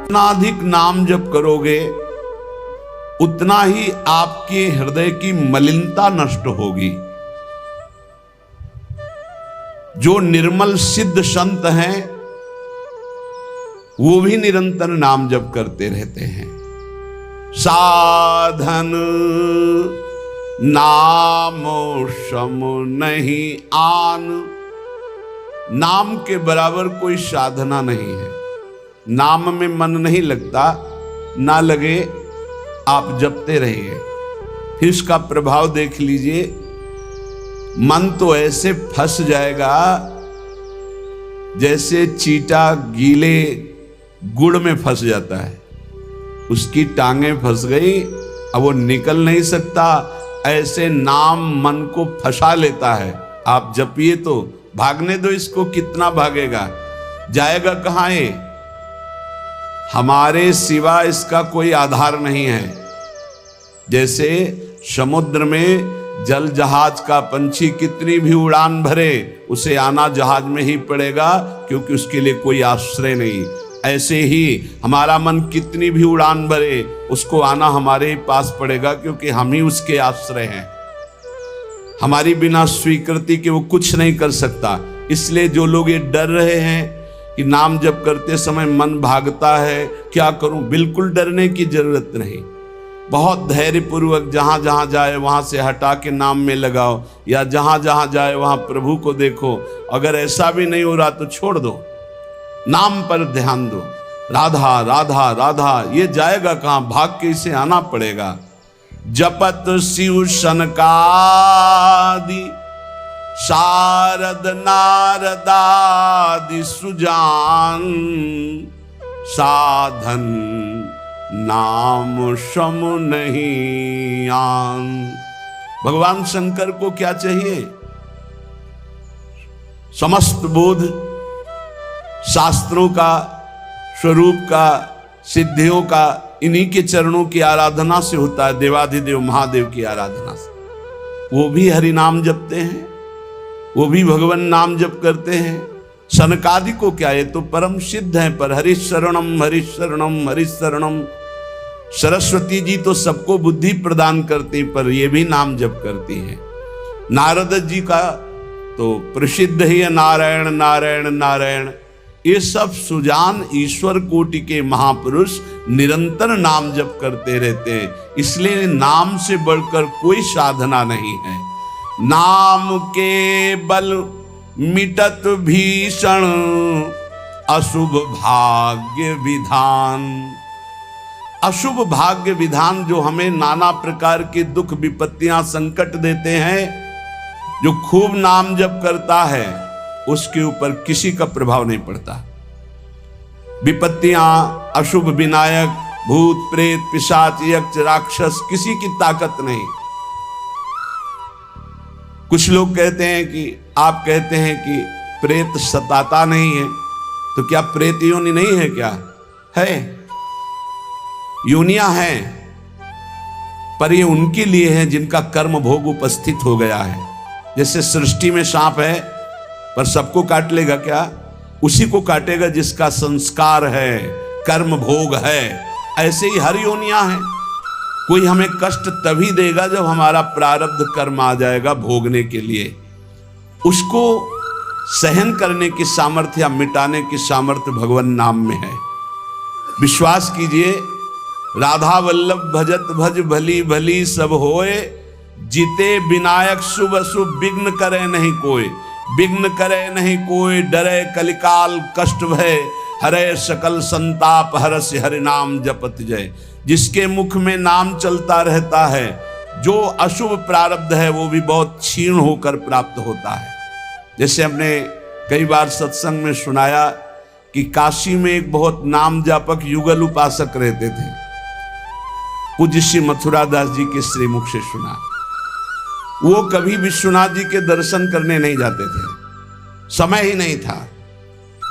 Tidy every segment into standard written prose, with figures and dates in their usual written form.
जितना अधिक नाम जप करोगे उतना ही आपके हृदय की मलिनता नष्ट होगी। जो निर्मल सिद्ध संत हैं वो भी निरंतर नाम जप करते रहते हैं। साधन नाम सम नहीं आन, नाम के बराबर कोई साधना नहीं है। नाम में मन नहीं लगता, ना लगे आप जपते रहिए, फिर इसका प्रभाव देख लीजिए। मन तो ऐसे फंस जाएगा जैसे चींटा गीले गुड़ में फंस जाता है, उसकी टांगें फंस गई, अब वो निकल नहीं सकता। ऐसे नाम मन को फंसा लेता है। आप जपिए तो भागने दो इसको, कितना भागेगा, जाएगा कहां ये? हमारे सिवा इसका कोई आधार नहीं है। जैसे समुद्र में जल जहाज का पंछी कितनी भी उड़ान भरे, उसे आना जहाज में ही पड़ेगा, क्योंकि उसके लिए कोई आश्रय नहीं। ऐसे ही हमारा मन कितनी भी उड़ान भरे, उसको आना हमारे पास पड़ेगा, क्योंकि हम ही उसके आश्रय हैं। हमारी बिना स्वीकृति के वो कुछ नहीं कर सकता। इसलिए जो लोग ये डर रहे हैं कि नाम जप करते समय मन भागता है, क्या करूं, बिल्कुल डरने की जरूरत नहीं। बहुत धैर्यपूर्वक जहां जहां जाए वहां से हटा के नाम में लगाओ, या जहां जहां जाए वहां प्रभु को देखो। अगर ऐसा भी नहीं हो रहा तो छोड़ दो, नाम पर ध्यान दो। राधा राधा राधा, ये जाएगा कहां, भाग के इसे आना पड़ेगा। जपत शिव सनकादि शारद नारदादि सुजान, साधन नाम सम नहीं आन। भगवान शंकर को क्या चाहिए? समस्त बोध शास्त्रों का, स्वरूप का, सिद्धियों का इन्हीं के चरणों की आराधना से होता है, देवाधिदेव महादेव की आराधना से। वो भी हरि नाम जपते हैं, वो भी भगवान नाम जप करते हैं। सनकादि को क्या, ये तो परम सिद्ध है, पर हरिशरणम हरिशरणम हरिशरणम। सरस्वती जी तो सबको बुद्धि प्रदान करती, पर ये भी नाम जप करती है। नारद जी का तो प्रसिद्ध ही है नारायण नारायण नारायण। ये सब सुजान ईश्वर कोटि के महापुरुष निरंतर नाम जप करते रहते हैं। इसलिए नाम से बढ़कर कोई साधना नहीं है। नाम के बल मिटत भीषण अशुभ भाग्य विधान। अशुभ भाग्य विधान जो हमें नाना प्रकार के दुख विपत्तियां संकट देते हैं, जो खूब नाम जप करता है उसके ऊपर किसी का प्रभाव नहीं पड़ता। विपत्तियां, अशुभ विनायक, भूत प्रेत पिशाच यक्ष राक्षस, किसी की ताकत नहीं। कुछ लोग कहते हैं कि, आप कहते हैं कि प्रेत सताता नहीं है, तो क्या प्रेत योनि नहीं है? क्या है? योनियां हैं, पर ये उनके लिए है जिनका कर्म भोग उपस्थित हो गया है। जैसे सृष्टि में सांप है, पर सबको काट लेगा क्या? उसी को काटेगा जिसका संस्कार है, कर्म भोग है। ऐसे ही हर योनियां हैं। कोई हमें कष्ट तभी देगा जब हमारा प्रारब्ध कर्म आ जाएगा भोगने के लिए। उसको सहन करने की सामर्थ्य या मिटाने की सामर्थ्य भगवान नाम में है। विश्वास कीजिए, राधा वल्लभ भजत भज भली भली सब होए, जीते विनायक शुभ अशुभ विघ्न करे नहीं कोई। विघ्न करे नहीं कोई, डरे कलिकाल कष्ट भय, हरे सकल संताप हरस हरि नाम जपत जय। जिसके मुख में नाम चलता रहता है, जो अशुभ प्रारब्ध है वो भी बहुत क्षीण होकर प्राप्त होता है। जैसे हमने कई बार सत्संग में सुनाया कि काशी में एक बहुत नाम जापक युगल उपासक रहते थे। पूज्य श्री मथुरा दास जी के श्रीमुख से सुना। वो कभी विश्वनाथ जी के दर्शन करने नहीं जाते थे, समय ही नहीं था।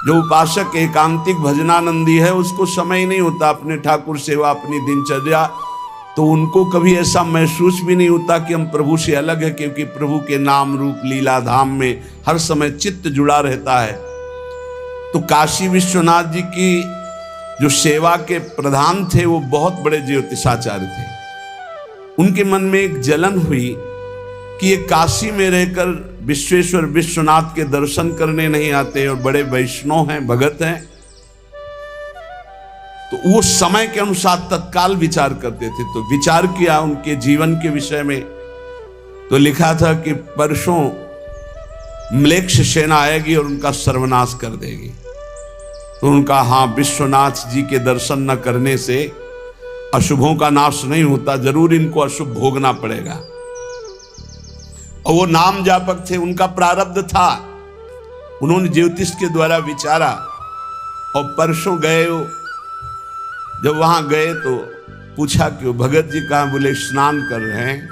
जो उपासक एकांतिक भजनानंदी है उसको समय ही नहीं होता, अपने ठाकुर सेवा, अपनी दिनचर्या, तो उनको कभी ऐसा महसूस भी नहीं होता कि हम प्रभु से अलग है, क्योंकि प्रभु के नाम रूप लीला धाम में हर समय चित्त जुड़ा रहता है। तो काशी विश्वनाथ जी की जो सेवा के प्रधान थे वो बहुत बड़े ज्योतिषाचार्य थे। उनके मन में एक जलन हुई कि ये काशी में रहकर विश्वेश्वर विश्वनाथ के दर्शन करने नहीं आते और बड़े वैष्णव हैं, भगत हैं। तो वो समय के अनुसार तत्काल विचार करते थे। तो विचार किया उनके जीवन के विषय में, तो लिखा था कि परसों म्लेच्छ सेना आएगी और उनका सर्वनाश कर देगी। तो उनका हाँ, विश्वनाथ जी के दर्शन न करने से अशुभों का नाश नहीं होता, जरूर इनको अशुभ भोगना पड़ेगा। और वो नाम जापक थे, उनका प्रारब्ध था। उन्होंने ज्योतिष के द्वारा विचारा और परसों गए। जब वहां गए तो पूछा कि वो भगत जी कहाँ? बोले स्नान कर रहे हैं।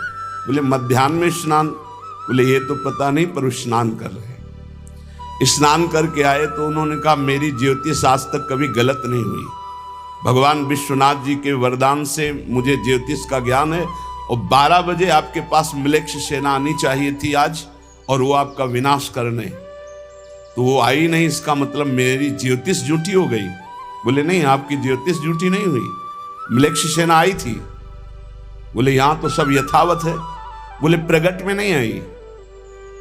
बोले मध्याह्न में स्नान? बोले ये तो पता नहीं, पर स्नान कर रहे हैं। स्नान करके आए तो उन्होंने कहा मेरी ज्योतिष आज तक कभी गलत नहीं हुई। भगवान विश्वनाथ जी के वरदान से मुझे ज्योतिष का ज्ञान है और 12 बजे आपके पास म्लेच्छ सेना आनी चाहिए थी आज, और वो आपका विनाश करने, तो वो आई नहीं। इसका मतलब मेरी ज्योतिष झूठी हो गई। बोले नहीं, आपकी ज्योतिष झूठी नहीं हुई, म्लेच्छ सेना आई थी। बोले यहां तो सब यथावत है। बोले प्रगट में नहीं आई।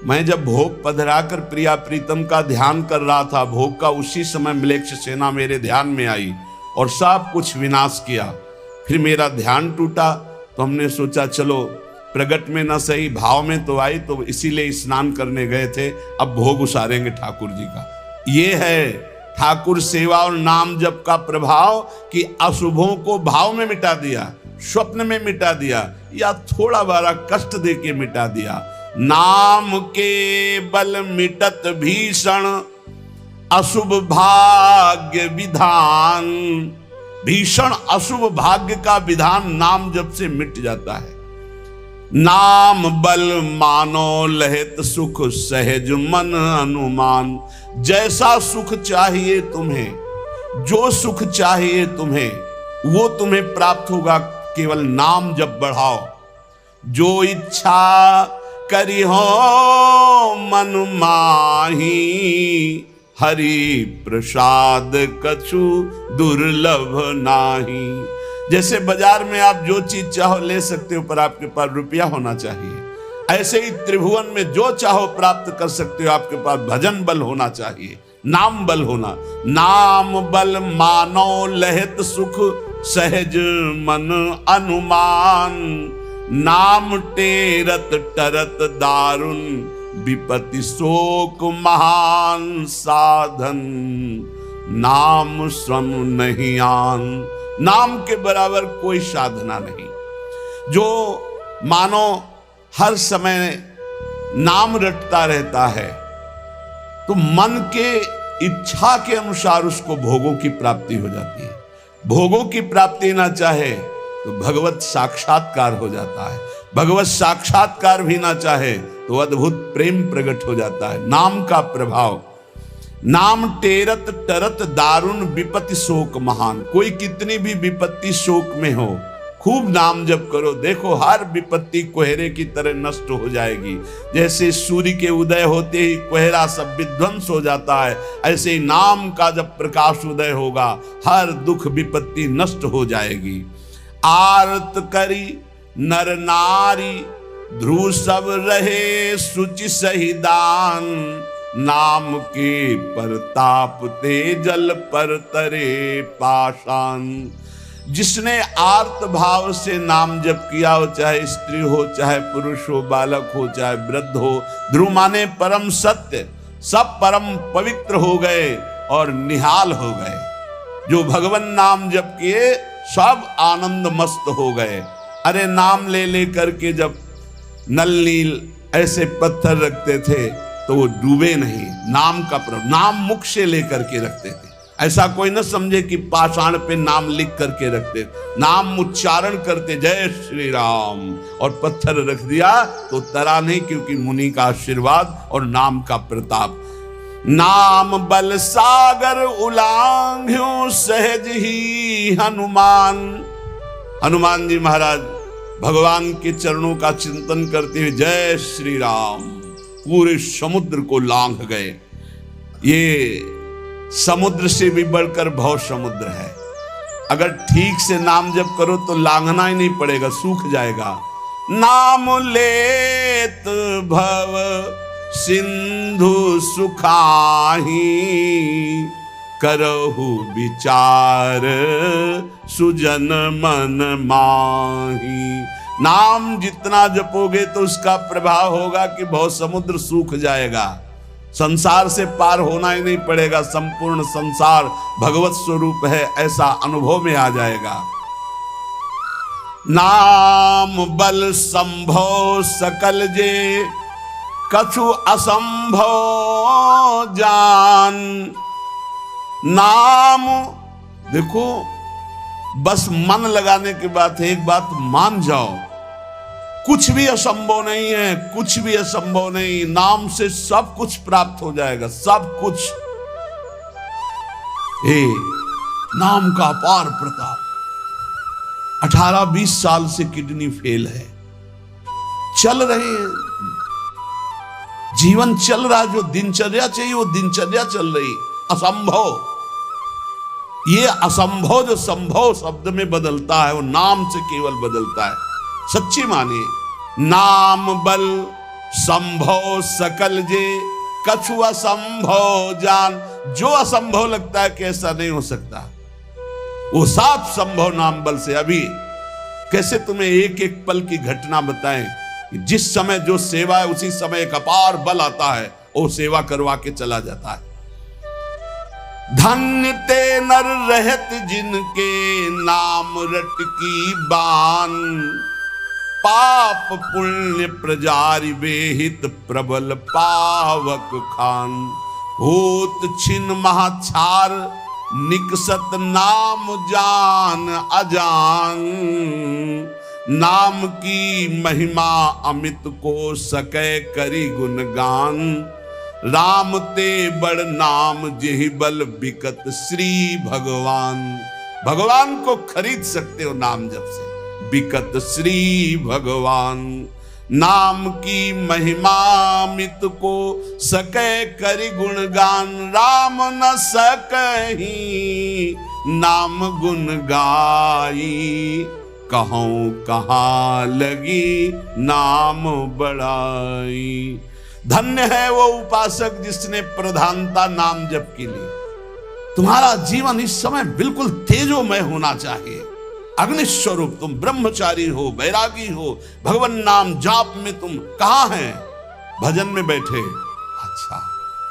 मैं जब भोग पधराकर प्रिया प्रीतम का ध्यान कर रहा था, भोग का उसी समय म्लेच्छ सेना मेरे ध्यान में आई और सब कुछ विनाश किया। फिर मेरा ध्यान टूटा तो हमने सोचा चलो प्रगट में न सही, भाव में तो आई, तो इसीलिए स्नान करने गए थे, अब भोग उसारेंगे ठाकुर जी का। ये है ठाकुर सेवा और नाम जप का प्रभाव कि अशुभों को भाव में मिटा दिया, स्वप्न में मिटा दिया, या थोड़ा बड़ा कष्ट दे के मिटा दिया। नाम के बल मिटत भीषण अशुभ भाग्य विधान। भीषण अशुभ भाग्य का विधान नाम जप से मिट जाता है। नाम बल मानो लहित सुख सहज मन अनुमान। जैसा सुख चाहिए तुम्हें, जो सुख चाहिए तुम्हें, वो तुम्हें प्राप्त होगा, केवल नाम जप बढ़ाओ। जो इच्छा करी हो मन माही, हरि प्रसाद कछु दुर्लभ नाही। जैसे बाजार में आप जो चीज चाहो ले सकते हो, पर आपके पास रुपया होना चाहिए। ऐसे ही त्रिभुवन में जो चाहो प्राप्त कर सकते हो, आपके पास भजन बल होना चाहिए, नाम बल होना। नाम बल मानो लहित सुख सहज मन अनुमान। नाम टेरत टरत दारुण विपत्ति शोक महान साधन। नाम श्रम नहीं आन। नाम के बराबर कोई साधना नहीं। जो मानो हर समय नाम रटता रहता है तो मन के इच्छा के अनुसार उसको भोगों की प्राप्ति हो जाती है। भोगों की प्राप्ति ना चाहे तो भगवत साक्षात्कार हो जाता है। भगवत साक्षात्कार भी ना चाहे तो अद्भुत प्रेम प्रकट हो जाता है। नाम का प्रभाव। नाम टेरत टरत दारुण विपत्ति शोक महान। कोई कितनी भी विपत्ति शोक में हो, खूब नाम जप करो, देखो हर विपत्ति कोहरे की तरह नष्ट हो जाएगी। जैसे सूर्य के उदय होते ही कोहरा सब विध्वंस हो जाता है, ऐसे ही नाम का जब प्रकाश उदय होगा हर दुख विपत्ति नष्ट हो जाएगी। आरत करी नर नारी ध्रुव सब रहे सुचि सही दान। नाम के परताप ते जल पर तरे पाषाण। जिसने आर्त भाव से नाम जप किया हो, चाहे स्त्री हो, चाहे पुरुष हो, बालक हो, चाहे वृद्ध हो, ध्रुव माने परम सत्य, सब परम पवित्र हो गए और निहाल हो गए। जो भगवान नाम जप किए सब आनंद मस्त हो गए। अरे नाम ले ले करके जब नल नील ऐसे पत्थर रखते थे तो वो डूबे नहीं। नाम का प्रभाव, नाम मुख से लेकर के रखते थे। ऐसा कोई न समझे कि पाषाण पे नाम लिख करके रखते, नाम उच्चारण करते जय श्री राम और पत्थर रख दिया तो तरा नहीं, क्योंकि मुनि का आशीर्वाद और नाम का प्रताप। नाम बल सागर उलांघ्यो सहज ही हनुमान। हनुमान जी महाराज भगवान के चरणों का चिंतन करते हुए जय श्री राम पूरे समुद्र को लांघ गए। ये समुद्र से भी बढ़कर भव समुद्र है। अगर ठीक से नाम जप करो तो लांघना ही नहीं पड़ेगा, सूख जाएगा। नाम लेत भव सिंधु सुखाही, करहु विचार सुजन मन माही। नाम जितना जपोगे तो उसका प्रभाव होगा कि बहुत समुद्र सूख जाएगा, संसार से पार होना ही नहीं पड़ेगा, संपूर्ण संसार भगवत स्वरूप है ऐसा अनुभव में आ जाएगा। नाम बल संभव सकल जे, कछु असंभव जान। नाम देखो, बस मन लगाने की बात है। एक बात मान जाओ, कुछ भी असंभव नहीं है, कुछ भी असंभव नहीं। नाम से सब कुछ प्राप्त हो जाएगा, सब कुछ। नाम का अपार प्रताप। 18-20 साल से किडनी फेल है, चल रहे हैं, जीवन चल रहा, जो दिनचर्या चाहिए वो दिनचर्या चल रही। असंभव, ये असंभव जो संभव शब्द में बदलता है वो नाम से केवल बदलता है। सच्ची मानिए, नाम बल संभव सकल जे, कछु असंभव जान। जो असंभव लगता है कि ऐसा नहीं हो सकता, वो साफ संभव नाम बल से। अभी कैसे तुम्हें एक एक पल की घटना बताएं कि जिस समय जो सेवा है उसी समय एक अपार बल आता है, वो सेवा करवा के चला जाता है। धन्य ते नर रहत जिनके, नाम रट की बान। पाप पुण्य प्रजारि बेहित, प्रबल पावक खान। होत छिन महाछार, निकसत नाम जान अजान। नाम की महिमा अमित को, सकै करी गुणगान। राम ते बड़ नाम, जेहि बल बिकत श्री भगवान। भगवान को खरीद सकते हो नाम जप से, बिकत श्री भगवान। नाम की महिमा मित को, सकै करि गुणगान। राम न सकहि नाम गुण गाई, कहूं कहाँ लगी नाम बड़ाई। धन्य है वो उपासक जिसने प्रधानता नाम जप के लिए। तुम्हारा जीवन इस समय बिल्कुल तेजोमय होना चाहिए, अग्नि स्वरूप। तुम ब्रह्मचारी हो, बैरागी हो, भगवान नाम जाप में तुम कहां हैं? भजन में बैठे, अच्छा,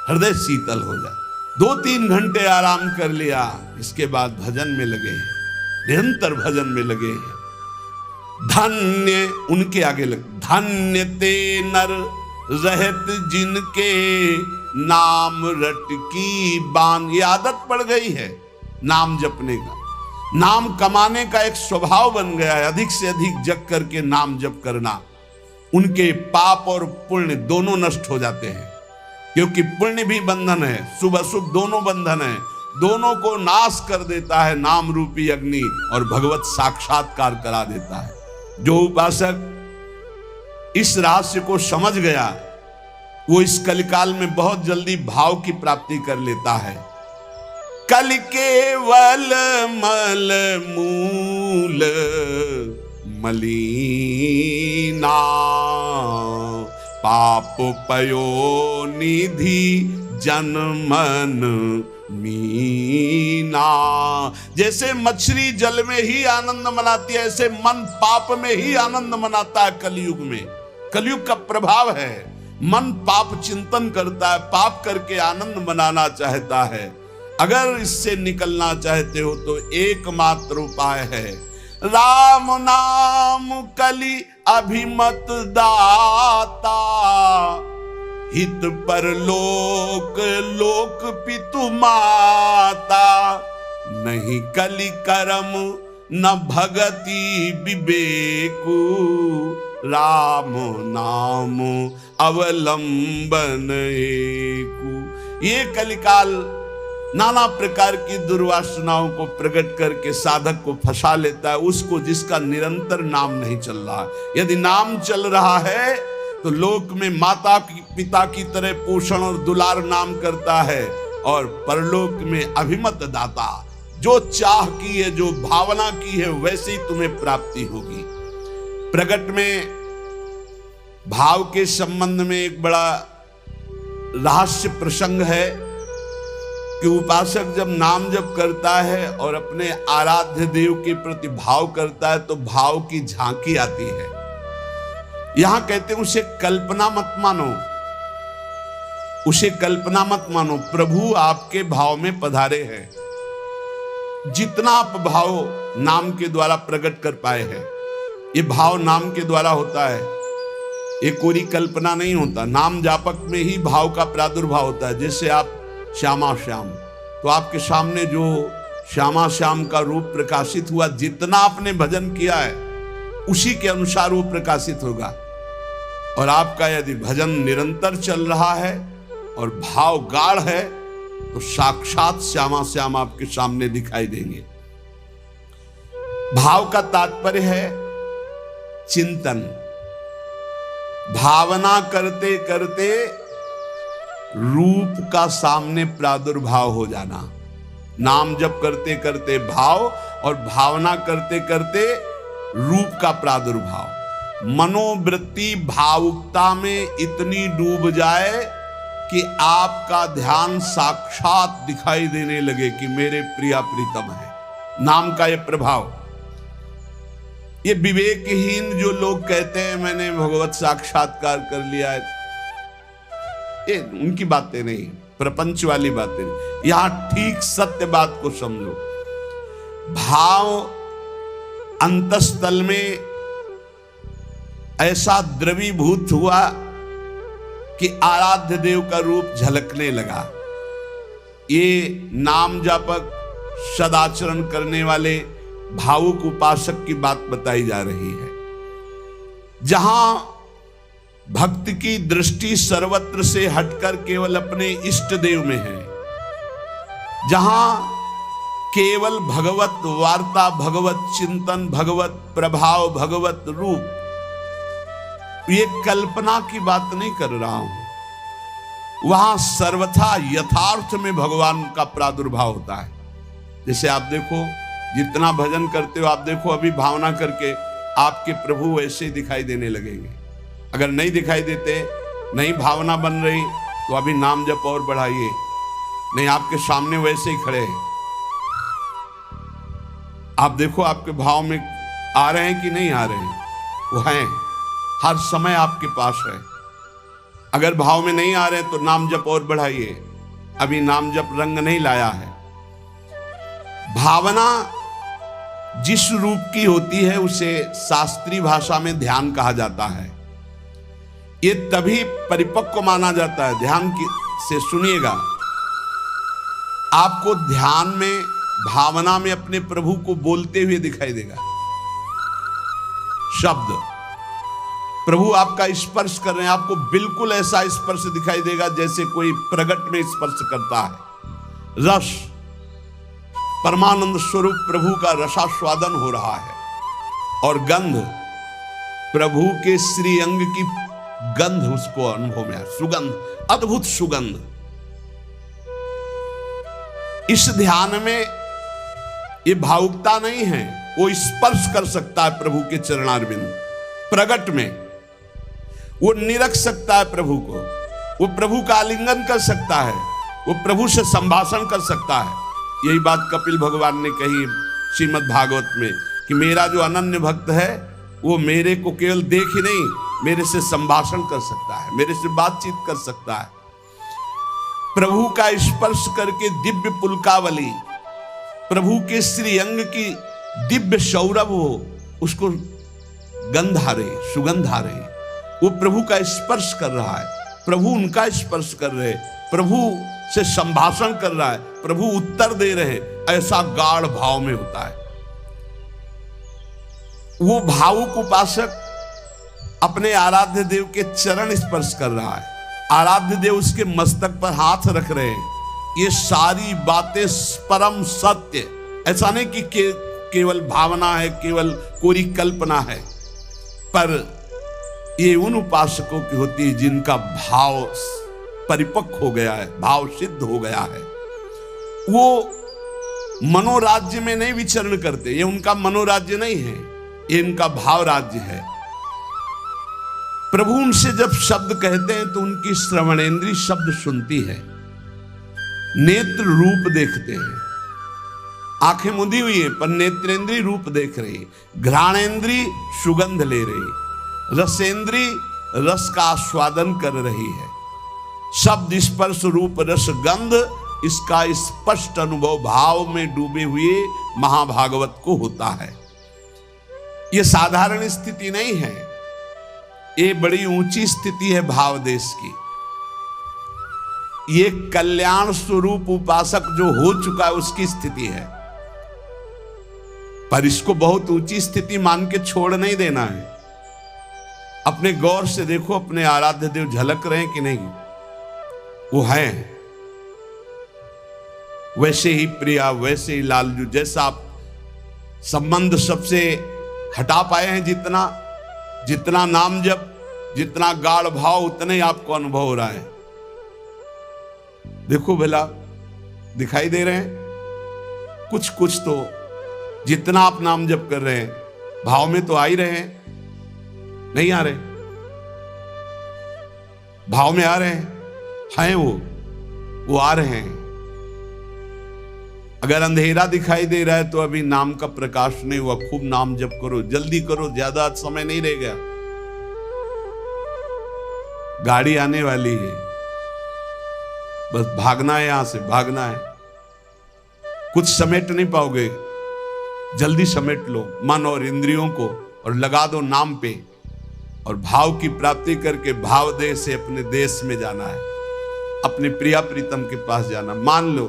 हृदय शीतल हो जाए। 2-3 घंटे आराम कर लिया, इसके बाद भजन में लगे, निरंतर भजन में लगे। धन्य, उनके आगे लगे, धन्य ते नर रहत जिनके, नाम रट की बान। ये आदत पड़ गई है नाम जपने का, नाम कमाने का एक स्वभाव बन गया है। अधिक से अधिक जप करके नाम जप करना, उनके पाप और पुण्य दोनों नष्ट हो जाते हैं। क्योंकि पुण्य भी बंधन है, शुभ अशुभ दोनों बंधन है, दोनों को नाश कर देता है नाम रूपी अग्नि, और भगवत साक्षात्कार करा देता है। जो उपासक इस रहस्य को समझ गया, वो इस कलिकाल में बहुत जल्दी भाव की प्राप्ति कर लेता है। कल केवल मल मूल मलीना, पाप पयो निधि जनमन मीना। जैसे मछली जल में ही आनंद मनाती है, ऐसे मन पाप में ही आनंद मनाता है। कलयुग में, कलयुग का प्रभाव है, मन पाप चिंतन करता है, पाप करके आनंद मनाना चाहता है। अगर इससे निकलना चाहते हो तो एकमात्र उपाय है राम नाम कलि अभिमत दाता। हित पर लोक लोक पितु माता। नहीं कलि करम न भगति विवेकु। राम नाम अवलंबन एकु। ये कलिकाल नाना प्रकार की दुर्वासनाओं को प्रकट करके साधक को फंसा लेता है, उसको जिसका निरंतर नाम नहीं चल रहा। यदि नाम चल रहा है तो लोक में माता पिता की तरह पोषण और दुलार नाम करता है, और परलोक में अभिमत दाता, जो चाह की है, जो भावना की है, वैसी तुम्हें प्राप्ति होगी। प्रकट में भाव के संबंध में एक बड़ा रहस्य प्रसंग है कि उपासक जब नाम जप करता है और अपने आराध्य देव के प्रति भाव करता है तो भाव की झांकी आती है। यहां कहते हैं उसे कल्पना मत मानो, उसे कल्पना मत मानो, प्रभु आपके भाव में पधारे हैं। जितना आप भाव नाम के द्वारा प्रकट कर पाए हैं, ये भाव नाम के द्वारा होता है, ये कोई कल्पना नहीं होता। नाम जापक में ही भाव का प्रादुर्भाव होता है। जैसे आप श्यामा श्याम, तो आपके सामने जो श्यामा श्याम का रूप प्रकाशित हुआ, जितना आपने भजन किया है उसी के अनुसार वो प्रकाशित होगा। और आपका यदि भजन निरंतर चल रहा है और भाव गाढ़ है तो साक्षात श्यामा श्याम आपके सामने दिखाई देंगे। भाव का तात्पर्य है चिंतन। भावना करते करते रूप का सामने प्रादुर्भाव हो जाना। नाम जप करते करते भाव और भावना करते करते रूप का प्रादुर्भाव। मनोवृत्ति भावुकता में इतनी डूब जाए कि आपका ध्यान साक्षात दिखाई देने लगे कि मेरे प्रिया प्रीतम है। नाम का यह प्रभाव। ये विवेकहीन जो लोग कहते हैं मैंने भगवत साक्षात्कार कर लिया है, ये उनकी बातें नहीं, प्रपंच वाली बातें नहीं। यहां ठीक सत्य बात को समझो। भाव अंतस्थल में ऐसा द्रवीभूत हुआ कि आराध्य देव का रूप झलकने लगा। ये नाम जापक सदाचरण करने वाले भावुक उपासक की बात बताई जा रही है। जहां भक्त की दृष्टि सर्वत्र से हटकर केवल अपने इष्ट देव में है, जहां केवल भगवत वार्ता, भगवत चिंतन, भगवत प्रभाव, भगवत रूप, ये कल्पना की बात नहीं कर रहा हूं, वहां सर्वथा यथार्थ में भगवान का प्रादुर्भाव होता है। जैसे आप देखो, जितना भजन करते हो, आप देखो अभी भावना करके आपके प्रभु वैसे ही दिखाई देने लगेंगे। अगर नहीं दिखाई देते, नहीं भावना बन रही, तो अभी नाम जप और बढ़ाइए, नहीं आपके सामने वैसे ही खड़े हैं। आप देखो आपके भाव में आ रहे हैं कि नहीं आ रहे हैं, वो हैं, हर समय आपके पास है। अगर भाव में नहीं आ रहे तो नाम जप और बढ़ाइए, अभी नाम जप रंग नहीं लाया है। भावना जिस रूप की होती है उसे शास्त्रीय भाषा में ध्यान कहा जाता है। ये तभी परिपक्व माना जाता है। ध्यान से सुनिएगा, आपको ध्यान में, भावना में अपने प्रभु को बोलते हुए दिखाई देगा। शब्द प्रभु आपका स्पर्श कर रहे हैं, आपको बिल्कुल ऐसा स्पर्श दिखाई देगा जैसे कोई प्रगट में स्पर्श करता है। रस, परमानंद स्वरूप प्रभु का रसास्वादन हो रहा है। और गंध, प्रभु के श्री अंग की गंध उसको अनुभव में है। सुगंध, अद्भुत सुगंध। इस ध्यान में ये भावुकता नहीं है, वो स्पर्श कर सकता है प्रभु के चरणारविंद। प्रगट में वो निरख सकता है प्रभु को, वो प्रभु का आलिंगन कर सकता है, वो प्रभु से संभाषण कर सकता है। यही बात कपिल भगवान ने कही श्रीमद् भागवत में कि मेरा जो अनन्य भक्त है वो मेरे को केवल देख ही नहीं, मेरे से संभाषण कर सकता है, मेरे से बातचीत कर सकता है। प्रभु का स्पर्श करके दिव्य पुलकावली, प्रभु के श्री अंग की दिव्य सौरभ हो, उसको गंध आ रही, सुगंध आ रही, वो प्रभु का स्पर्श कर रहा है, प्रभु उनका स्पर्श कर रहे, प्रभु से संभाषण कर रहा है, प्रभु उत्तर दे रहे, ऐसा गाढ़ भाव में होता है। वो भावुक उपासक अपने आराध्य देव के चरण स्पर्श कर रहा है, आराध्य देव उसके मस्तक पर हाथ रख रहे हैं। ये सारी बातें परम सत्य, ऐसा नहीं कि केवल भावना है, केवल कोई कल्पना है, पर ये उन उपासकों की होती है जिनका भाव परिपक्व हो गया है, भाव सिद्ध हो गया है। वो मनोराज्य में नहीं विचरण करते। ये उनका मनोराज्य नहीं है, ये इनका भाव राज्य है। प्रभु उनसे जब शब्द कहते हैं तो उनकी श्रवणेंद्री शब्द सुनती है, नेत्र रूप देखते हैं। आंखें मुंदी हुई है पर नेत्रेंद्री रूप देख रही, घ्राणेंद्री सुगंध ले रही, रसेंद्री रस का आस्वादन कर रही है। शब्द स्पर्श रूप रस गंध, इसका स्पष्ट अनुभव भाव में डूबे हुए महाभागवत को होता है। यह साधारण स्थिति नहीं है, ये बड़ी ऊंची स्थिति है भाव देश की। ये कल्याण स्वरूप उपासक जो हो चुका है उसकी स्थिति है, पर इसको बहुत ऊंची स्थिति मान के छोड़ नहीं देना है। अपने गौर से देखो, अपने आराध्य देव झलक रहे हैं कि नहीं? वो हैं वैसे ही प्रिया, वैसे ही लालजू। जैसा आप संबंध सबसे हटा पाए हैं, जितना नाम जप, जितना गाढ़ भाव, उतना ही आपको अनुभव हो रहा है। देखो भला, दिखाई दे रहे हैं कुछ तो। जितना आप नाम जप कर रहे हैं, भाव में तो आ ही रहे हैं, नहीं आ रहे? भाव में आ रहे हैं वो आ रहे हैं। अगर अंधेरा दिखाई दे रहा है तो अभी नाम का प्रकाश नहीं हुआ। खूब नाम जप करो, जल्दी करो, ज्यादा समय नहीं रह गया। गाड़ी आने वाली है, बस भागना है, यहां से भागना है। कुछ समेट नहीं पाओगे, जल्दी समेट लो मन और इंद्रियों को और लगा दो नाम पे, और भाव की प्राप्ति करके भाव देश से अपने देश में जाना है, अपने प्रिया प्रीतम के पास जाना। मान लो,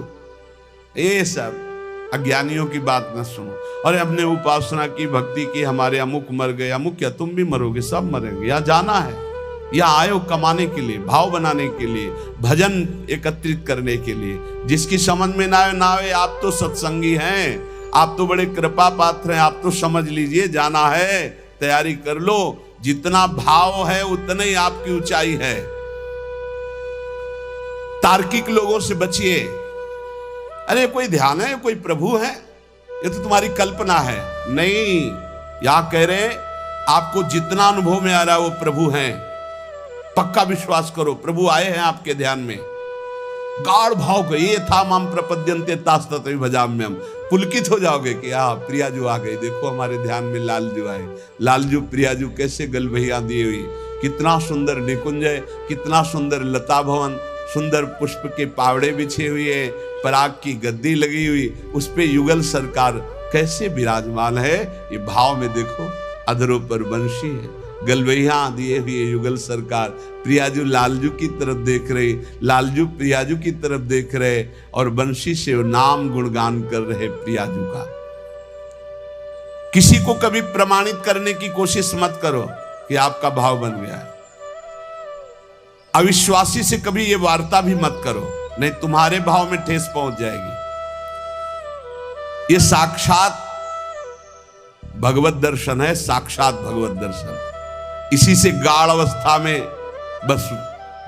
ये सब अज्ञानियों की बात न सुनो। और हमने उपासना की, भक्ति की, हमारे अमुक मर गए, अमुक क्या, तुम भी मरोगे, सब मरेंगे। यहाँ जाना है, यहाँ आयो कमाने के लिए, भाव बनाने के लिए, भजन एकत्रित करने के लिए। जिसकी समझ में ना आए, आप तो सत्संगी हैं, आप तो बड़े कृपा पात्र हैं, आप तो समझ लीजिए, जाना है, तैयारी कर लो। जितना भाव है उतना ही आपकी ऊंचाई है। तार्किक लोगों से बचिए। अरे कोई ध्यान है, कोई प्रभु है, ये तो तुम्हारी कल्पना है। नहीं, यहां कह रहे आपको जितना अनुभव में आ रहा है वो प्रभु हैं। पक्का विश्वास करो, प्रभु आए हैं आपके ध्यान में। गाढ़ भाव को, ये था माम प्रपद्यन्ते तास्तते भजाम्यम। पुलकित हो जाओगे कि प्रियाजू आ गई, देखो हमारे ध्यान में लालजू आए। लालजू प्रियाजू कैसे गलबहिया दी हुई, कितना सुंदर निकुंज, कितना सुंदर लता भवन, सुंदर पुष्प के पावड़े बिछे हुए, पराग की गद्दी लगी हुई, उस पे युगल सरकार कैसे विराजमान है। ये भाव में देखो, अधरों पर बंशी है, गलबैया दिए हुए युगल सरकार। प्रियाजू लालजू की तरफ देख रहे, लालजू प्रियाजू की तरफ देख रहे, और बंशी से नाम गुणगान कर रहे प्रियाजू का। किसी को कभी प्रमाणित करने की कोशिश मत करो कि आपका भाव बन गया है। अविश्वासी से कभी ये वार्ता भी मत करो, नहीं तुम्हारे भाव में ठेस पहुंच जाएगी। ये साक्षात भगवत दर्शन है, साक्षात भगवत दर्शन। इसी से गाढ़ अवस्था में बस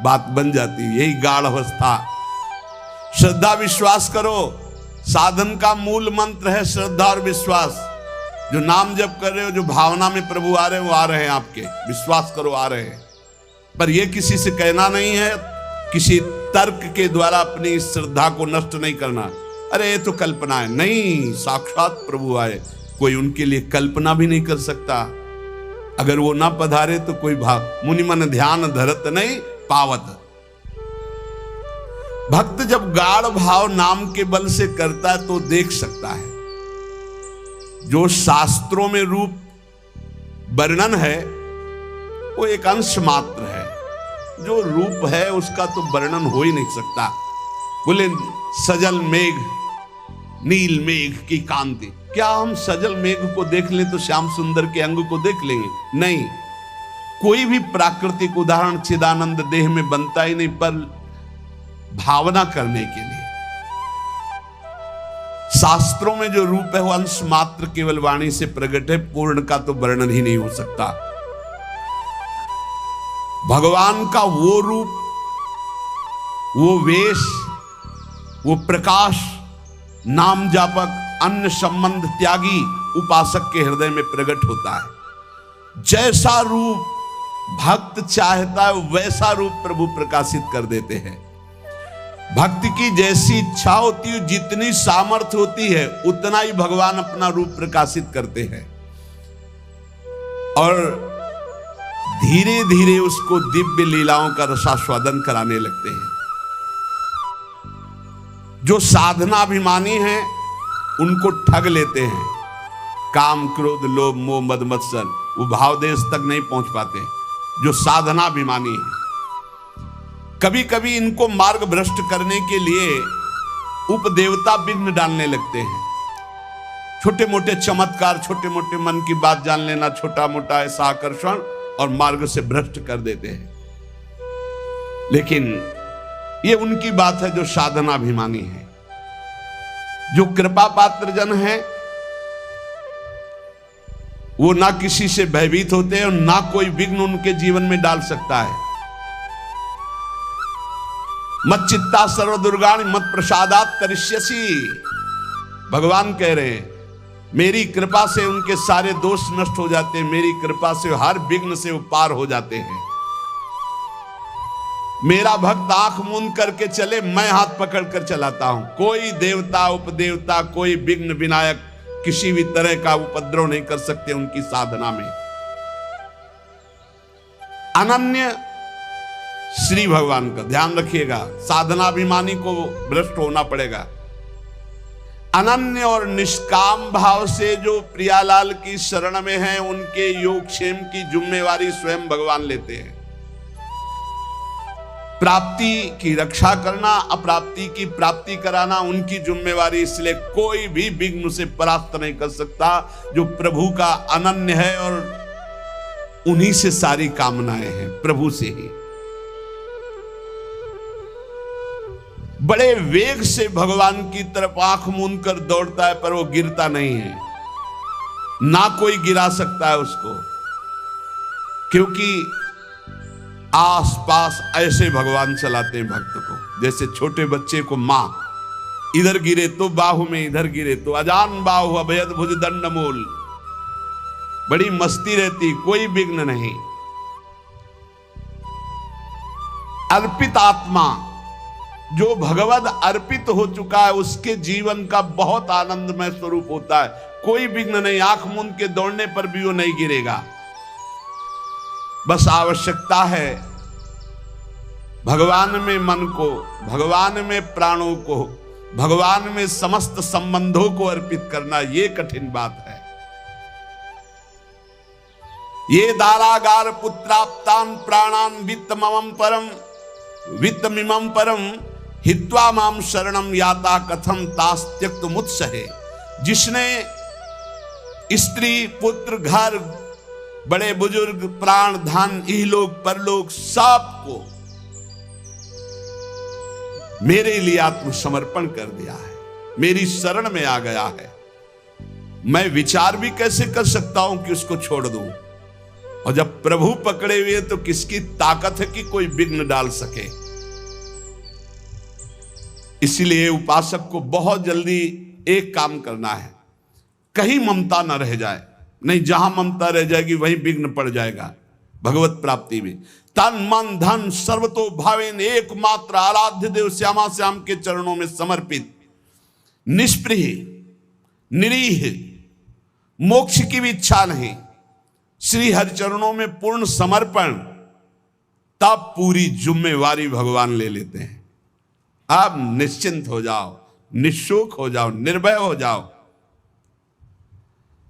बात बन जाती है, यही गाढ़ अवस्था। श्रद्धा विश्वास करो, साधन का मूल मंत्र है श्रद्धा और विश्वास। जो नाम जप कर रहे हो, जो भावना में प्रभु आ रहे हैं, वो आ रहे हैं आपके, विश्वास करो आ रहे हैं। पर यह किसी से कहना नहीं है, किसी तर्क के द्वारा अपनी श्रद्धा को नष्ट नहीं करना। अरे ये तो कल्पना है, नहीं, साक्षात प्रभु आए, कोई उनके लिए कल्पना भी नहीं कर सकता। अगर वो ना पधारे तो कोई भाव, मुनि मन ध्यान धरत नहीं पावत। भक्त जब गाढ़ भाव नाम के बल से करता है तो देख सकता है। जो शास्त्रों में रूप वर्णन है वो एक अंश मात्र है, जो रूप है उसका तो वर्णन हो ही नहीं सकता। बोले सजल मेघ, नील मेघ की कांति, क्या हम सजल मेघ को देख लें तो श्याम सुंदर के अंग को देख लेंगे? नहीं, कोई भी प्राकृतिक उदाहरण चिदानंद देह में बनता ही नहीं, पर भावना करने के लिए। शास्त्रों में जो रूप है वो अंश मात्र केवल वाणी से प्रकट है, पूर्ण का तो वर्णन ही नहीं हो सकता। भगवान का वो रूप, वो वेश, वो प्रकाश, नाम जापक अन्य संबंध त्यागी उपासक के हृदय में प्रकट होता है। जैसा रूप भक्त चाहता है वैसा रूप प्रभु प्रकाशित कर देते हैं। भक्ति की जैसी इच्छा होती है, जितनी सामर्थ्य होती है, उतना ही भगवान अपना रूप प्रकाशित करते हैं और धीरे धीरे उसको दिव्य लीलाओं का रसास्वादन कराने लगते हैं। जो साधनाभिमानी हैं उनको ठग लेते हैं। काम, क्रोध, लोभ, मोह, मद, मत्सर, वो भाव देश तक नहीं पहुंच पाते जो साधनाभिमानी है। कभी कभी इनको मार्ग भ्रष्ट करने के लिए उपदेवता विघ्न डालने लगते हैं। छोटे मोटे चमत्कार, छोटे मोटे मन की बात जान लेना, छोटा मोटा ऐसा आकर्षण और मार्ग से भ्रष्ट कर देते हैं। लेकिन ये उनकी बात है जो साधनाभिमानी है। जो कृपा पात्र जन है वो ना किसी से भयभीत होते हैं और ना कोई विघ्न उनके जीवन में डाल सकता है। मत चित्ता सर्व दुर्गाणि मत प्रसादात तरिष्यसि, भगवान कह रहे हैं मेरी कृपा से उनके सारे दोष नष्ट हो जाते हैं, मेरी कृपा से हर विघ्न से वो पार हो जाते हैं। मेरा भक्त आंख मूंद करके चले, मैं हाथ पकड़ कर चलाता हूं। कोई देवता, उपदेवता, कोई विघ्न विनायक किसी भी तरह का उपद्रव नहीं कर सकते उनकी साधना में। अनन्य श्री भगवान का ध्यान रखिएगा, साधनाभिमानी को भ्रष्ट होना पड़ेगा। अनन्य और निष्काम भाव से जो प्रियालाल की शरण में हैं, उनके योगक्षेम की जिम्मेवारी स्वयं भगवान लेते हैं। प्राप्ति की रक्षा करना, अप्राप्ति की प्राप्ति कराना उनकी जिम्मेवारी, इसलिए कोई भी विघ्न से परास्त नहीं कर सकता जो प्रभु का अनन्य है और उन्हीं से सारी कामनाएं हैं, प्रभु से ही। बड़े वेग से भगवान की तरफ आंख मूंद कर दौड़ता है पर वो गिरता नहीं है, ना कोई गिरा सकता है उसको, क्योंकि आसपास ऐसे भगवान चलाते हैं भक्त को। जैसे छोटे बच्चे को मां इधर गिरे तो बाहु में, इधर गिरे तो अजान बाहु अभयद भुज दंड मूल, बड़ी मस्ती रहती, कोई विघ्न नहीं। अर्पित आत्मा जो भगवद अर्पित हो चुका है उसके जीवन का बहुत आनंदमय स्वरूप होता है। कोई विघ्न नहीं, आंख मूंद के दौड़ने पर भी वो नहीं गिरेगा। बस आवश्यकता है भगवान में मन को, भगवान में प्राणों को, भगवान में समस्त संबंधों को अर्पित करना। ये कठिन बात है। ये दारागार पुत्राप्तान प्राणान वित्तमम परम वित्तमिमं परम हित्वा माम शरणम याता कथम तास त्यक्त मुत्सहे। जिसने स्त्री, पुत्र, घर, बड़े बुजुर्ग, प्राण, धन, इहलोक परलोक सबको मेरे लिए आत्मसमर्पण कर दिया है, मेरी शरण में आ गया है, मैं विचार भी कैसे कर सकता हूं कि उसको छोड़ दूं। और जब प्रभु पकड़े हुए तो किसकी ताकत है कि कोई विघ्न डाल सके। इसलिए उपासक को बहुत जल्दी एक काम करना है, कहीं ममता न रह जाए, नहीं जहां ममता रह जाएगी वहीं विघ्न पड़ जाएगा भगवत प्राप्ति में। तन मन धन सर्वतो भावेन एकमात्र आराध्य देव श्यामा श्याम के चरणों में समर्पित, निष्प्रिय, निरीह, मोक्ष की भी इच्छा नहीं, श्री हरि चरणों में पूर्ण समर्पण, तब पूरी जिम्मेवारी भगवान ले लेते हैं। आप निश्चिंत हो जाओ, निशुक हो जाओ, निर्भय हो जाओ।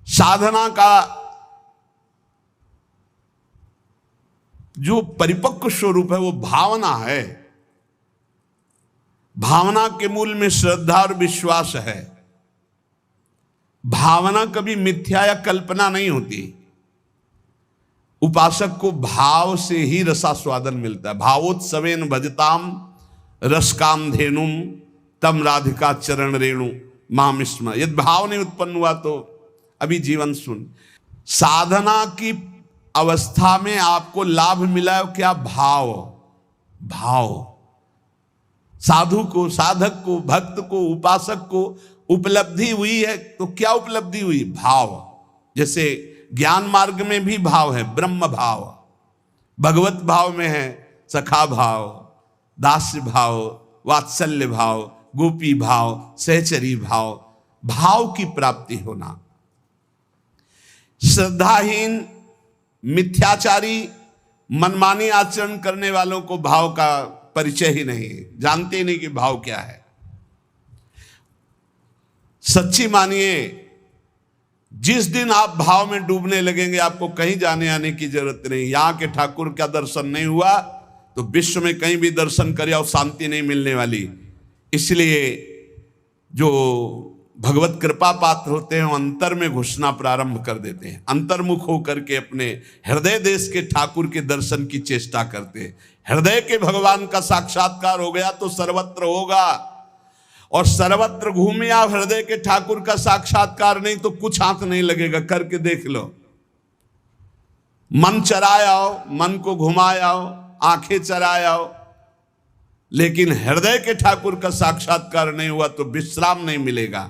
साधना का जो परिपक्व स्वरूप है वो भावना है। भावना के मूल में श्रद्धा और विश्वास है। भावना कभी मिथ्या या कल्पना नहीं होती। उपासक को भाव से ही रसास्वादन मिलता है। भावोत्सवेन भजताम रसकाम धेनुम तम राधिका चरण रेणु माम स्म। यदि भाव नहीं उत्पन्न हुआ तो अभी जीवन सुन। साधना की अवस्था में आपको लाभ मिला है क्या? भाव। भाव साधु को, साधक को, भक्त को, उपासक को उपलब्धि हुई है। तो क्या उपलब्धि हुई? भाव। जैसे ज्ञान मार्ग में भी भाव है, ब्रह्म भाव, भगवत भाव में है सखा भाव, दास्य भाव, वात्सल्य भाव, गोपी भाव, सहचरी भाव, भाव की प्राप्ति होना। श्रद्धाहीन, मिथ्याचारी, मनमानी आचरण करने वालों को भाव का परिचय ही नहीं, जानते ही नहीं कि भाव क्या है। सच्ची मानिए, जिस दिन आप भाव में डूबने लगेंगे आपको कहीं जाने आने की जरूरत नहीं। यहां के ठाकुर का दर्शन नहीं हुआ तो विश्व में कहीं भी दर्शन करे और शांति नहीं मिलने वाली। इसलिए जो भगवत कृपा पात्र होते हैं वो अंतर में घुसना प्रारंभ कर देते हैं, अंतर्मुख होकर के अपने हृदय देश के ठाकुर के दर्शन की चेष्टा करते हैं। हृदय के भगवान का साक्षात्कार हो गया तो सर्वत्र होगा, और सर्वत्र घूमे आप हृदय के ठाकुर का साक्षात्कार नहीं तो कुछ हाथ नहीं लगेगा। करके देख लो, मन चराए आओ, मन को घुमाए आओ, आंखें चराए आओ, लेकिन हृदय के ठाकुर का साक्षात्कार नहीं हुआ तो विश्राम नहीं मिलेगा।